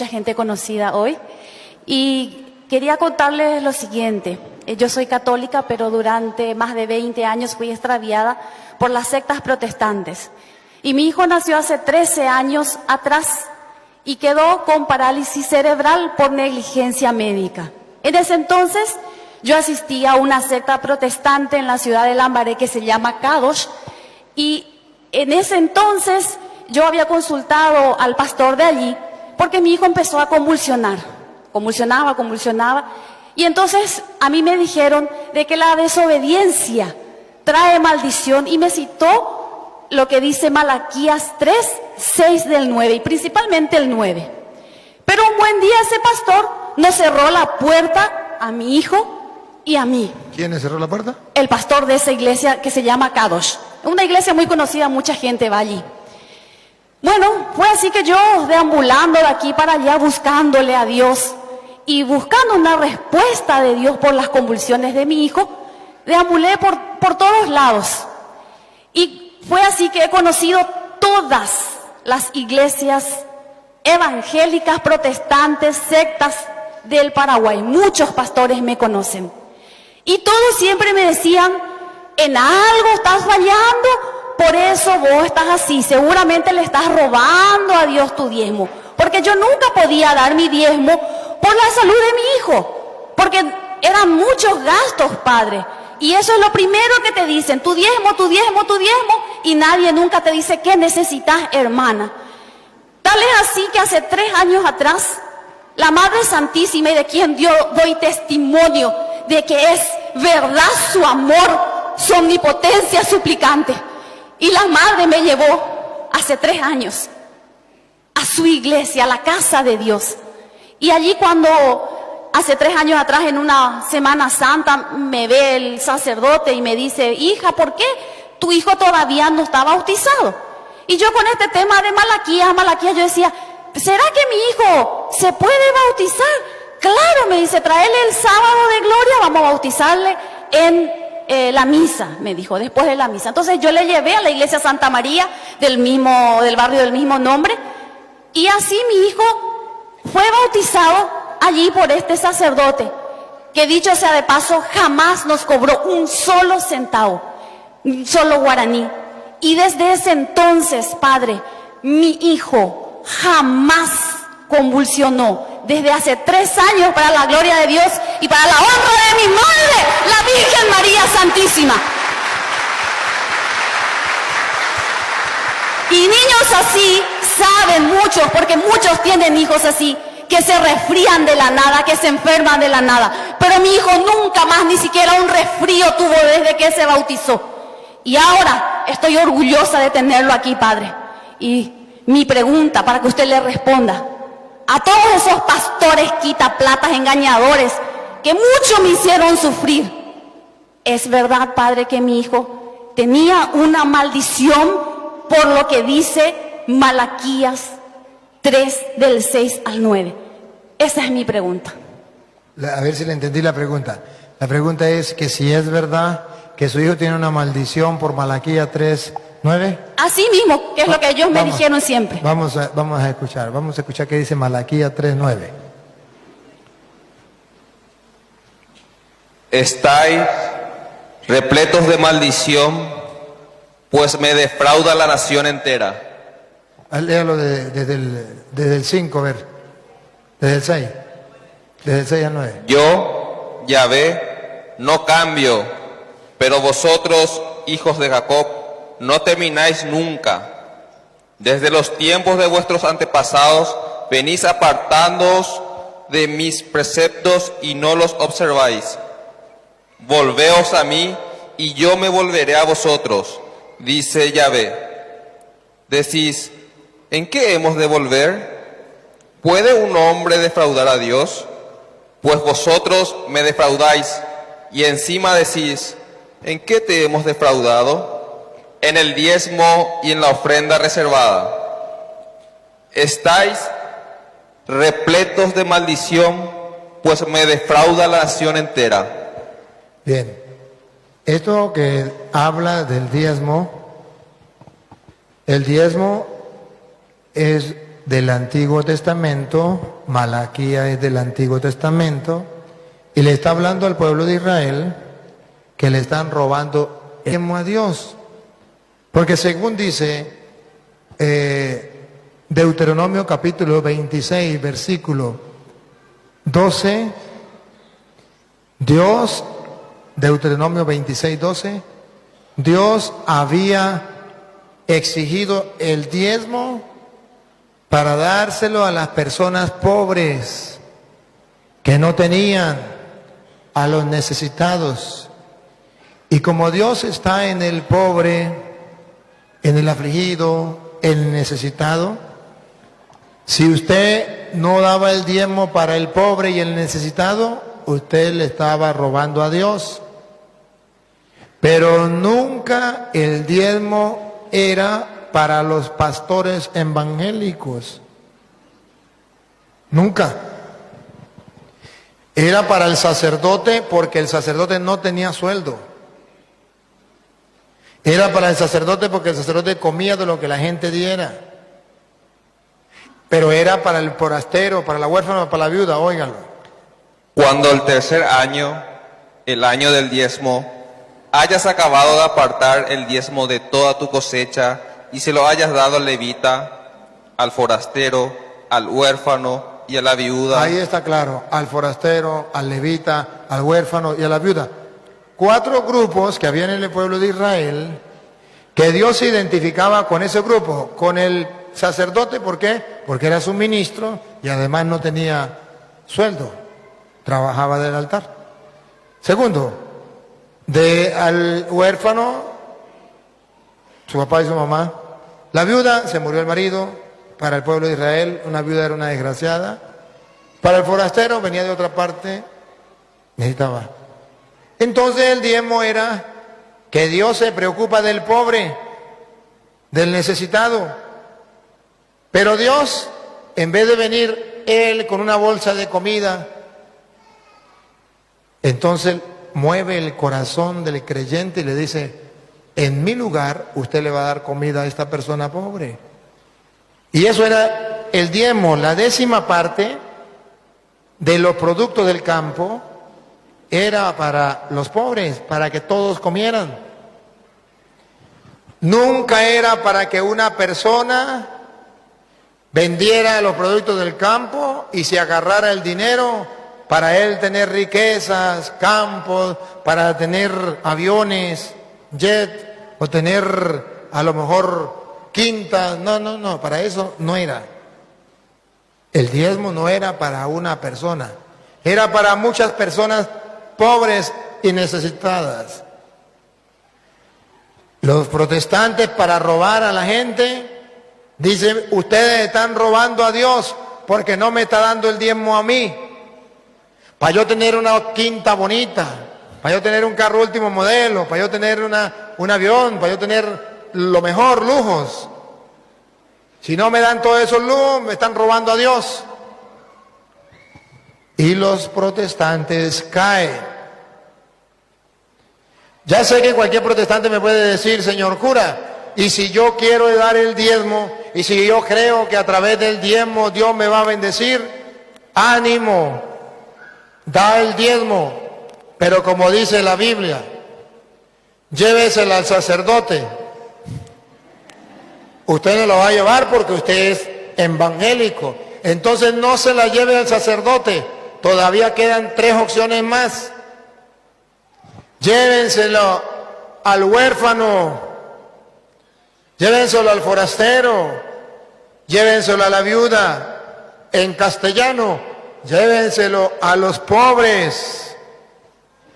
mucha gente conocida hoy. Y quería contarles lo siguiente. Yo soy católica, pero durante más de 20 años fui extraviada por las sectas protestantes. Y mi hijo nació hace 13 años atrás y quedó con parálisis cerebral por negligencia médica. En ese entonces yo asistía a una secta protestante en la ciudad de Lambaré que se llama Kadosh, y en ese entonces yo había consultado al pastor de allí porque mi hijo empezó a convulsionar, convulsionaba, y entonces a mí me dijeron de que la desobediencia trae maldición y me citó lo que dice Malaquías 3, 6 del 9 y principalmente el 9. Pero un buen día ese pastor nos cerró la puerta a mi hijo y a mí. ¿Quién le cerró la puerta? El pastor de esa iglesia que se llama Kadosh. Una iglesia muy conocida, mucha gente va allí. Bueno, fue así que yo deambulando de aquí para allá buscándole a Dios y buscando una respuesta de Dios por las convulsiones de mi hijo, deambulé por todos lados. Y fue así que he conocido todas las iglesias evangélicas, protestantes, sectas del Paraguay. Muchos pastores me conocen. Y todos siempre me decían, en algo estás fallando, por eso vos estás así. Seguramente le estás robando a Dios tu diezmo. Porque yo nunca podía dar mi diezmo por la salud de mi hijo. Porque eran muchos gastos, padre. Y eso es lo primero que te dicen, tu diezmo, y nadie nunca te dice qué necesitas, hermana. Tal es así que hace 3 años atrás, la Madre Santísima, y de quien doy testimonio de que es verdad su amor, su omnipotencia suplicante, y la Madre me llevó hace 3 años a su iglesia, a la casa de Dios. Y allí cuando hace 3 años atrás, en una Semana Santa, me ve el sacerdote y me dice, hija, ¿por qué tu hijo todavía no está bautizado? Y yo con este tema de Malaquías, yo decía, ¿será que mi hijo se puede bautizar? Claro, me dice, tráele el sábado de gloria, vamos a bautizarle en la misa, me dijo, después de la misa. Entonces yo le llevé a la iglesia Santa María del barrio del mismo nombre, y así mi hijo fue bautizado allí por este sacerdote, que dicho sea de paso, jamás nos cobró un solo centavo, un solo guaraní. Y desde ese entonces, padre, mi hijo jamás convulsionó. Desde hace 3 años, para la gloria de Dios y para la honra de mi madre, la Virgen María Santísima. Y niños así saben muchos, porque muchos tienen hijos así, que se resfrían de la nada, que se enferman de la nada. Pero mi hijo nunca más, ni siquiera un resfrío tuvo desde que se bautizó. Y ahora estoy orgullosa de tenerlo aquí, padre. Y mi pregunta, para que usted le responda, a todos esos pastores quitaplatas, engañadores, que mucho me hicieron sufrir, ¿es verdad, padre, que mi hijo tenía una maldición por lo que dice Malaquías 3 del 6 al 9? Esa es mi pregunta. A ver si le entendí la pregunta. La pregunta es que si es verdad que su hijo tiene una maldición por Malaquías 3, 9. Así mismo, que es lo que ellos me dijeron siempre. Vamos a escuchar qué dice Malaquías 3, 9. Estáis repletos de maldición, pues me defrauda la nación entera. Léalo desde el 5, a ver. Desde el 6. Desde el 6 al 9. Yo, Yahvé, no cambio, pero vosotros, hijos de Jacob, no termináis nunca. Desde los tiempos de vuestros antepasados venís apartándoos de mis preceptos y no los observáis. Volveos a mí y yo me volveré a vosotros, dice Yahvé. Decís, ¿en qué hemos de volver? ¿Puede un hombre defraudar a Dios? Pues vosotros me defraudáis y encima decís, ¿en qué te hemos defraudado? En el diezmo y en la ofrenda reservada. Estáis repletos de maldición, pues me defrauda la nación entera. Bien, esto que habla del diezmo, el diezmo es del Antiguo Testamento, Malaquías es del Antiguo Testamento, y le está hablando al pueblo de Israel que le están robando el diezmo a Dios. Porque según dice Deuteronomio capítulo 26, versículo 12, Dios, Deuteronomio 26, 12, Dios había exigido el diezmo para dárselo a las personas pobres que no tenían, a los necesitados. Y como Dios está en el pobre, en el afligido, en el necesitado, si usted no daba el diezmo para el pobre y el necesitado, usted le estaba robando a Dios. Pero nunca el diezmo era para los pastores evangélicos. Nunca. Era para el sacerdote, porque el sacerdote no tenía sueldo. Era para el sacerdote porque el sacerdote comía de lo que la gente diera. Pero era para el forastero, para la huérfana, para la viuda, óiganlo. Cuando el tercer año, el año del diezmo, hayas acabado de apartar el diezmo de toda tu cosecha y se lo hayas dado al levita, al forastero, al huérfano y a la viuda. Ahí está claro, al forastero, al levita, al huérfano y a la viuda. 4 grupos que había en el pueblo de Israel, que Dios se identificaba con ese grupo, con el sacerdote. ¿Por qué? Porque era su ministro y además no tenía sueldo, trabajaba del altar. Segundo, al huérfano, su papá y su mamá. La viuda, se murió el marido. Para el pueblo de Israel, una viuda era una desgraciada. Para el forastero, venía de otra parte, necesitaba. Entonces el diezmo era que Dios se preocupa del pobre, del necesitado. Pero Dios, en vez de venir Él con una bolsa de comida, entonces mueve el corazón del creyente y le dice: en mi lugar usted le va a dar comida a esta persona pobre. Y eso era el diezmo, la 10ª parte de los productos del campo era para los pobres, para que todos comieran. Nunca era para que una persona vendiera los productos del campo y se agarrara el dinero para él tener riquezas, campos, para tener aviones, jet, o tener a lo mejor quintas. No, para eso no era. El diezmo no era para una persona, era para muchas personas pobres y necesitadas. Los protestantes, para robar a la gente, dicen: ustedes están robando a Dios porque no me está dando el diezmo a mí. Para yo tener una quinta bonita, para yo tener un carro último modelo, para yo tener un avión, para yo tener lo mejor, lujos. Si no me dan todos esos lujos, me están robando a Dios. Y los protestantes caen. Ya sé que cualquier protestante me puede decir: señor cura, y si yo quiero dar el diezmo, y si yo creo que a través del diezmo Dios me va a bendecir, ánimo, da el diezmo, pero como dice la Biblia, llévesela al sacerdote. Usted no lo va a llevar porque usted es evangélico. Entonces no se la lleve al sacerdote. Todavía quedan 3 opciones más. Llévenselo al huérfano, llévenselo al forastero, llévenselo a la viuda. En castellano, llévenselo a los pobres.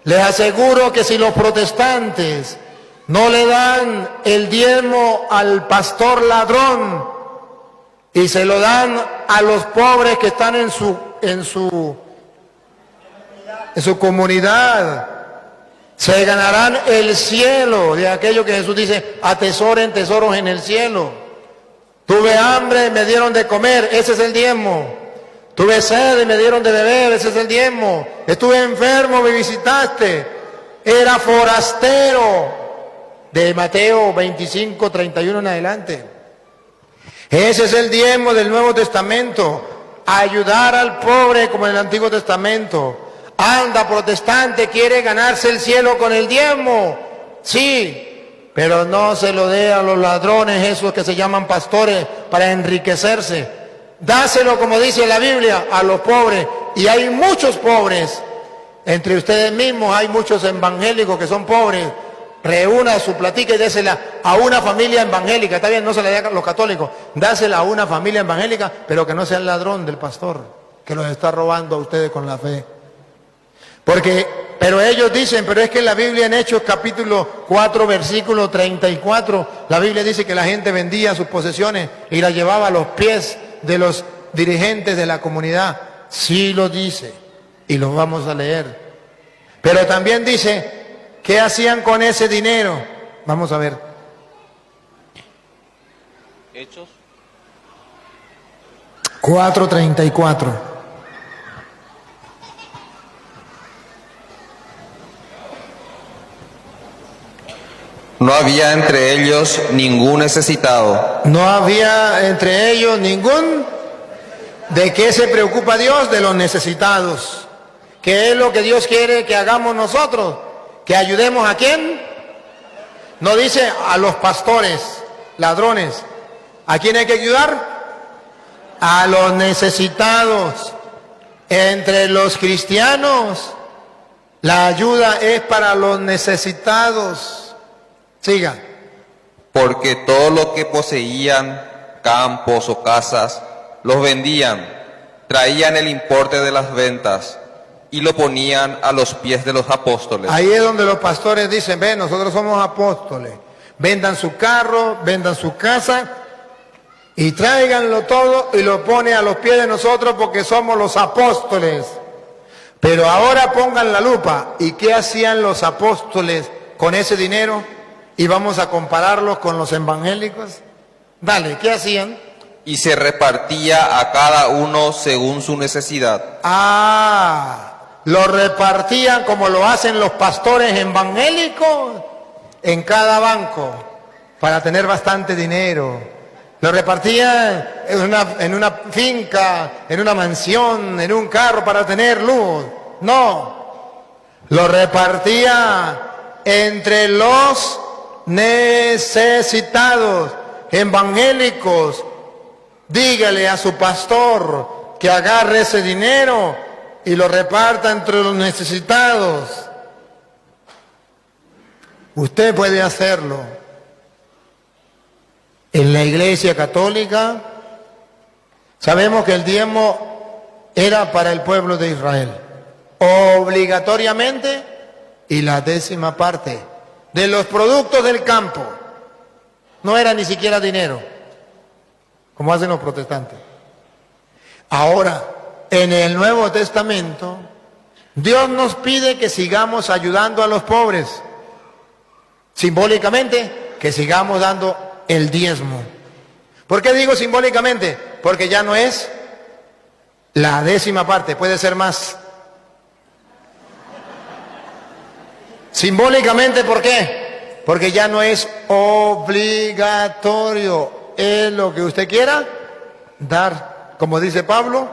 Les aseguro que si los protestantes no le dan el diezmo al pastor ladrón y se lo dan a los pobres que están en su comunidad, se ganarán el cielo, de aquello que Jesús dice: atesoren tesoros en el cielo. Tuve hambre, me dieron de comer, ese es el diezmo. Tuve sed y me dieron de beber, ese es el diezmo. Estuve enfermo, me visitaste. Era forastero. De Mateo 25, 31 en adelante. Ese es el diezmo del Nuevo Testamento. Ayudar al pobre como en el Antiguo Testamento. Anda, protestante, quiere ganarse el cielo con el diezmo. Sí, pero no se lo dé a los ladrones, esos que se llaman pastores, para enriquecerse. Dáselo, como dice la Biblia, a los pobres. Y hay muchos pobres. Entre ustedes mismos hay muchos evangélicos que son pobres. Reúna su platica y désela a una familia evangélica. Está bien, no se la dé a los católicos. Dásela a una familia evangélica, pero que no sea el ladrón del pastor, que los está robando a ustedes con la fe. Pero ellos dicen, pero es que en la Biblia en Hechos capítulo 4, versículo 34, la Biblia dice que la gente vendía sus posesiones y las llevaba a los pies de los dirigentes de la comunidad. Sí lo dice, y lo vamos a leer. Pero también dice, ¿qué hacían con ese dinero? Vamos a ver. Hechos 4:34. No había entre ellos ningún necesitado. No había entre ellos ningún. ¿De qué se preocupa Dios? De los necesitados. ¿Qué es lo que Dios quiere que hagamos nosotros? ¿Que ayudemos a quién? No dice a los pastores, ladrones. ¿A quién hay que ayudar? A los necesitados. Entre los cristianos, la ayuda es para los necesitados. Siga. Porque todo lo que poseían, campos o casas, los vendían, traían el importe de las ventas y lo ponían a los pies de los apóstoles. Ahí es donde los pastores dicen, ven, nosotros somos apóstoles. Vendan su carro, vendan su casa y tráiganlo todo y lo pone a los pies de nosotros porque somos los apóstoles. Pero ahora pongan la lupa. ¿Y qué hacían los apóstoles con ese dinero? Y vamos a compararlos con los evangélicos. Dale, ¿qué hacían? Y se repartía a cada uno según su necesidad. Lo repartían como lo hacen los pastores evangélicos en cada banco para tener bastante dinero. Lo repartían en una finca, en una mansión, en un carro para tener luz. No, lo repartía entre los necesitados, evangélicos. Dígale a su pastor que agarre ese dinero y lo reparta entre los necesitados. Usted puede hacerlo. En la Iglesia Católica sabemos que el diezmo era para el pueblo de Israel, obligatoriamente, y la 10ª parte de los productos del campo. No era ni siquiera dinero, como hacen los protestantes. Ahora, en el Nuevo Testamento, Dios nos pide que sigamos ayudando a los pobres. Simbólicamente, que sigamos dando el diezmo. ¿Por qué digo simbólicamente? Porque ya no es la 10ª parte, puede ser más. Simbólicamente, ¿por qué? Porque ya no es obligatorio. Es lo que usted quiera dar, como dice Pablo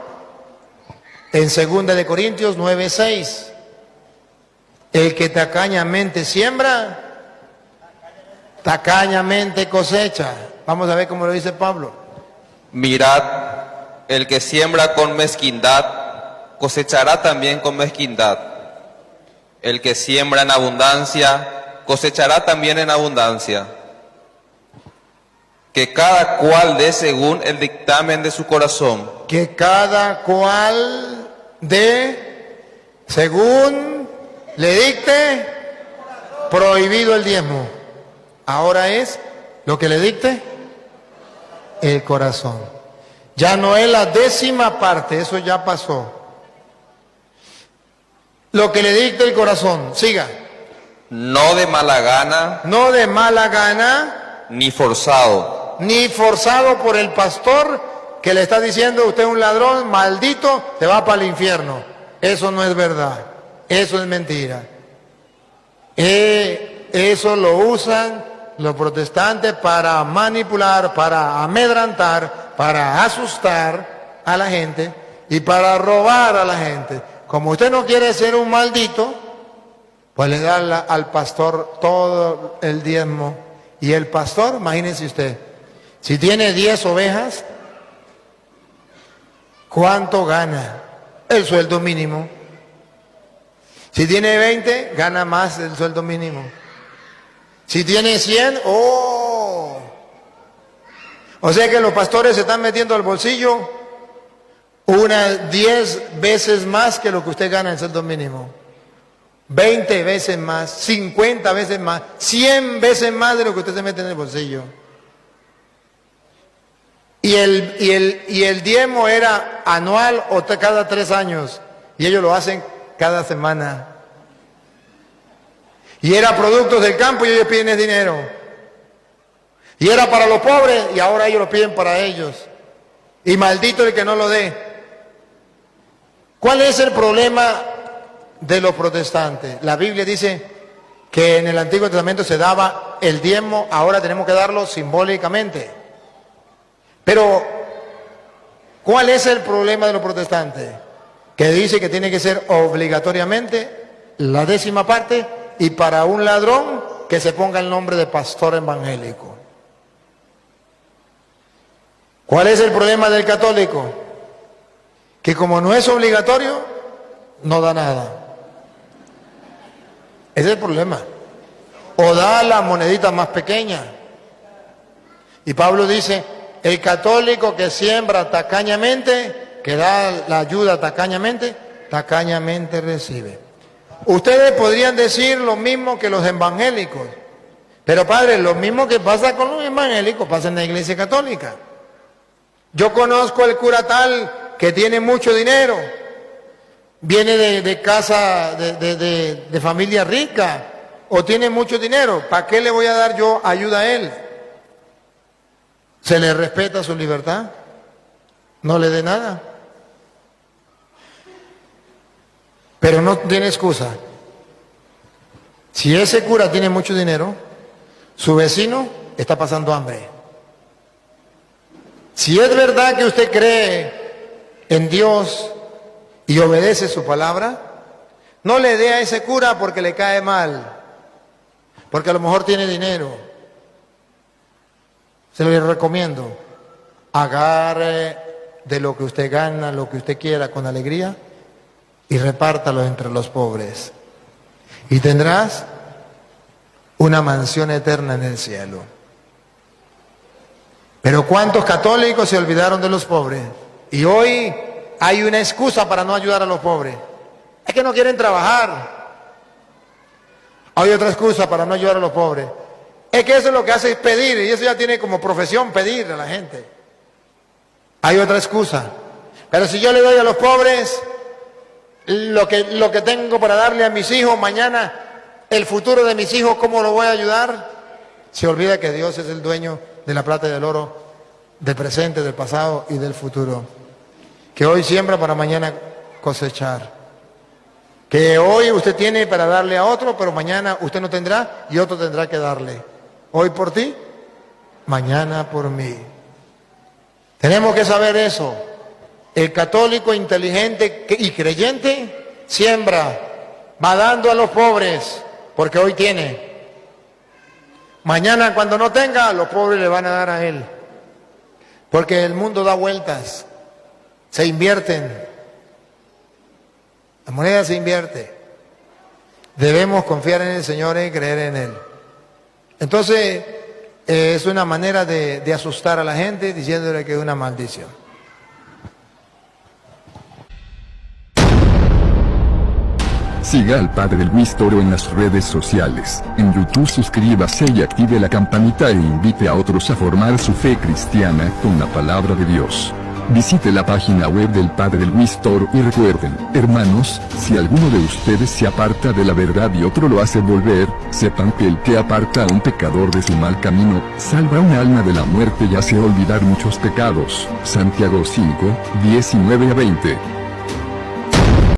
en 2 de Corintios 9:6. El que tacañamente siembra, tacañamente cosecha. Vamos a ver cómo lo dice Pablo. Mirad, el que siembra con mezquindad, cosechará también con mezquindad. El que siembra en abundancia, cosechará también en abundancia. Que cada cual dé según el dictamen de su corazón. Que cada cual dé según le dicte. Prohibido el diezmo. Ahora es lo que le dicte el corazón. Ya no es la 10ª parte, eso ya pasó. Lo que le dicte el corazón, siga. No de mala gana. No de mala gana. Ni forzado. Ni forzado por el pastor que le está diciendo, usted es un ladrón, maldito, te va para el infierno. Eso no es verdad, eso es mentira. Eso lo usan los protestantes para manipular, para amedrantar, para asustar a la gente y para robar a la gente. Como usted no quiere ser un maldito, pues le da al pastor todo el diezmo. Y el pastor, imagínese usted, si tiene 10 ovejas, ¿cuánto gana? El sueldo mínimo. Si tiene 20, gana más del sueldo mínimo. Si tiene 100, ¡oh! O sea que los pastores se están metiendo al bolsillo unas 10 veces más que lo que usted gana en el sueldo mínimo. 20 veces más, 50 veces más, 100 veces más de lo que usted se mete en el bolsillo. Y el diezmo era anual o cada 3 años. Y ellos lo hacen cada semana. Y era productos del campo y ellos piden el dinero. Y era para los pobres y ahora ellos lo piden para ellos. Y maldito el que no lo dé. ¿Cuál es el problema de los protestantes? La Biblia dice que en el Antiguo Testamento se daba el diezmo, ahora tenemos que darlo simbólicamente. Pero, ¿cuál es el problema de los protestantes? Que dice que tiene que ser obligatoriamente la 10ª parte y para un ladrón que se ponga el nombre de pastor evangélico. ¿Cuál es el problema del católico? Que como no es obligatorio, no da nada. Ese es el problema. O da la monedita más pequeña. Y Pablo dice, el católico que siembra tacañamente, que da la ayuda tacañamente, tacañamente recibe. Ustedes podrían decir lo mismo que los evangélicos. Pero padre, lo mismo que pasa con los evangélicos pasa en la iglesia católica. Yo conozco el cura tal que tiene mucho dinero, viene de casa, de familia rica, o tiene mucho dinero. ¿Para qué le voy a dar yo ayuda a él? ¿Se le respeta su libertad? No le dé nada. Pero no tiene excusa. Si ese cura tiene mucho dinero, su vecino está pasando hambre. Si es verdad que usted cree en Dios y obedece su palabra, no le dé a ese cura porque le cae mal, porque a lo mejor tiene dinero. Se lo recomiendo. Agarre de lo que usted gana, lo que usted quiera con alegría y repártalo entre los pobres. Y tendrás una mansión eterna en el cielo. Pero ¿cuántos católicos se olvidaron de los pobres? Y hoy hay una excusa para no ayudar a los pobres. Es que no quieren trabajar. Hay otra excusa para no ayudar a los pobres. Es que eso es lo que hace es pedir, y eso ya tiene como profesión pedir a la gente. Hay otra excusa. Pero si yo le doy a los pobres lo que tengo para darle a mis hijos, mañana el futuro de mis hijos, ¿cómo lo voy a ayudar? Se olvida que Dios es el dueño de la plata y del oro, del presente, del pasado y del futuro. Que hoy siembra para mañana cosechar. Que hoy usted tiene para darle a otro, pero mañana usted no tendrá y otro tendrá que darle. Hoy por ti, mañana por mí. Tenemos que saber eso. El católico inteligente y creyente siembra, va dando a los pobres, porque hoy tiene. Mañana cuando no tenga, los pobres le van a dar a él. Porque el mundo da vueltas, se invierten. La moneda se invierte. Debemos confiar en el Señor y creer en Él. Entonces, es una manera de asustar a la gente diciéndole que es una maldición. Siga al Padre Luis Toro en las redes sociales. En YouTube suscríbase y active la campanita e invite a otros a formar su fe cristiana con la palabra de Dios. Visite la página web del Padre Luis Toro y recuerden, hermanos, si alguno de ustedes se aparta de la verdad y otro lo hace volver, sepan que el que aparta a un pecador de su mal camino, salva un alma de la muerte y hace olvidar muchos pecados. Santiago 5, 19 a 20.